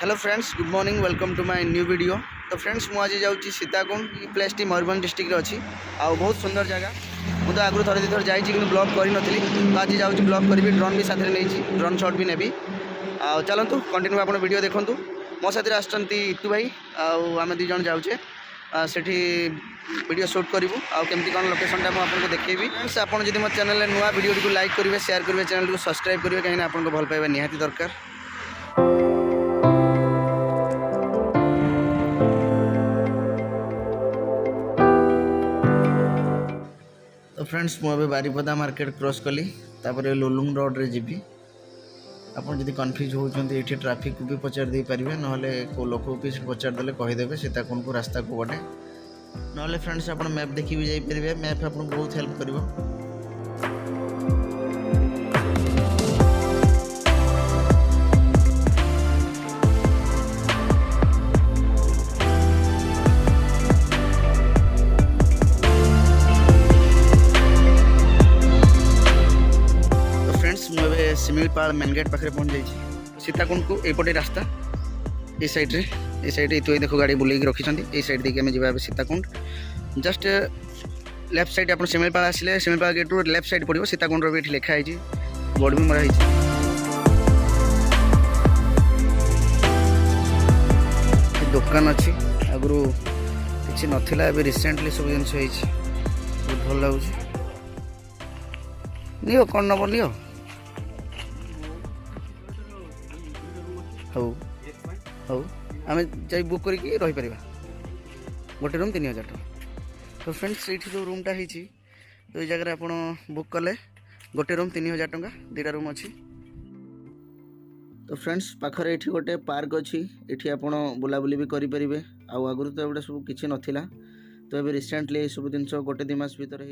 Hello friends, good morning, welcome to my new video. तो friends मुझे आज जाऊँगी सीताकुंड। ये प्लेस टी मयूरभंज डिस्ट्रिक्ट अच्छी आ बहुत सुंदर जगह। मुझे आगु थोड़े दुई थर जाइए कि ब्लॉग करी तो आज जाऊँगी ब्लॉग करी। ड्रोन भी साथ में नहीं, ड्रोन शॉट भी नेबी। चलतु कंटिन्यू आप वीडियो देखूँ। मो साथी आसुँच इतु भाई आम दुई जन जाऊे सेठी वीडियो शूट करूँ आमती कौन लोकेशन आपको देखी। फ्रेंड्स आप मो चैनल नुआ वीडियो को लाइक करेंगे, शेयर करेंगे, चैनल को सब्सक्राइब करेंगे कहीं आपको भल पाइबा निहाती दरकार। तो फ्रेंड्स मुझे बारिपदा मार्केट क्रॉस कली तापर लुलुंग रोड रे जीवी। आपन जदि कन्फ्यूज होउछन्ते एठी ट्रैफिक को भी पचार दे पारिबे, नहले को लोक भी पचार देले कहिदेबे सीताकुंड को रास्ता को बटे। नहले फ्रेंड्स आपन मैप देखि भी जाई परिबे, मैप आपन बहुत हेल्प करिवो। सिमिलपाल मेन गेट पाखे पहुँच जाइए सीताकुंड को एपटे रास्ता ये साइड तो देखो गाड़ी बुले रखी ये साइड देखिए आम जा सीताकुंड। जस्ट लेफ्ट साइड आप सिमिलपाल आसिले सिमिलपाल गेट रू लेफ्ट साइड पड़ो सीताकुंड भी लिखाई बोर्ड भी मराई। दुकान अच्छी आगु किसी नाला रिसेंटली सब जिन बहुत भल लगुच। नियो कौन नब नियो हौ हौ आम जा बुक करके रहीपर गोटे रूम 3000 टका। तो फ्रेंड्स ये जो रूमटा है तो जगह आप बुक कले गोटे रूम 3000 टका, 2टा रूम अच्छी। तो फ्रेंड्स पाखरे ये गोटे पार्क अच्छी, ये आप बुलाबुली भी करें। आगुरी तो एवं सब किसी नाला, तो ये रिसेंटली ये सब जिन गोटे 2 मास भर हो।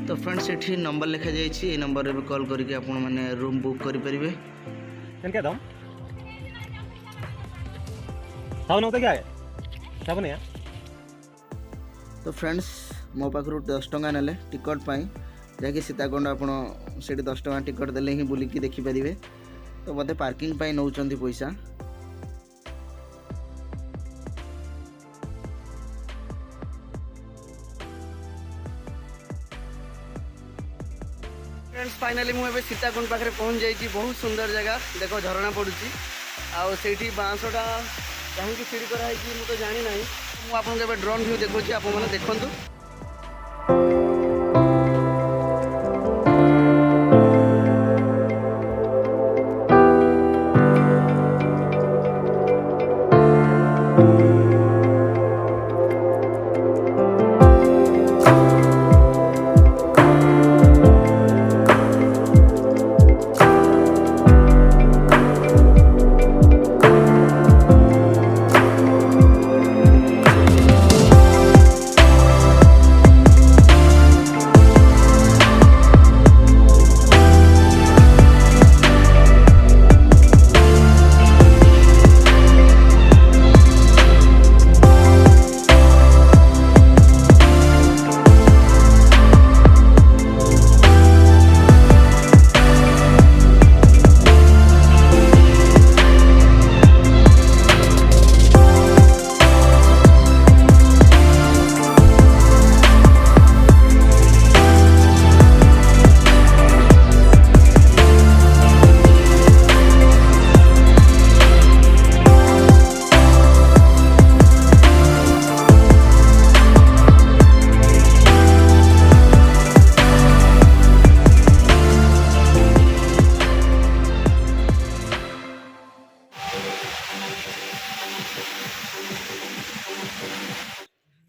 तो फ्रेंड्स ये नंबर लिखा जाइए, नंबर रे कॉल करके आप रूम बुक करें। तो फ्रेंड्स मो पाखु 10 टका ना टिकट पाई जहाँकि सीताकुंड आप 10 टका टिकट देले ही बुलिकी देखिपारे। तो बोधे पार्किंग पाई नौ पैसा। फ्रेंड्स फाइनाली मुझे सीताकुंड पाखे पहुँच जाइए। बहुत सुंदर जगह देखो, झरणा पड़ुची आठी बाँसटा कहीं सीढ़ी कराई मुझे तो जानी ना। मुझे ड्रोन व्यू देखुची, आप देखु।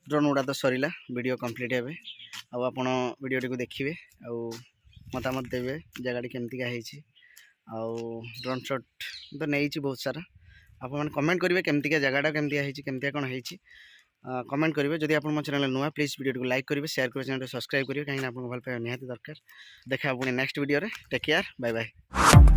ड्रोन गुड़ा तो सरला, वीडियो कंप्लीट हे। आपण वीडियो को देखिए मतामत देवे जगह केमतिका ड्रोन शॉट तो नहीं बहुत सारा। आप कमेंट करेंगे केमतिका जगह केमतिका कौन है कमेंट करेंगे। जदि आप मो चैनल नुआ प्लीज वीडियो को लाइक करेंगे, शेयर करेंगे, चैनल सब्सक्राइब करेंगे कहीं आपको भल पाइबा निहाती दरकार। देखा पुणी नेक्स्ट वीडियो रे। Take care, bye bye.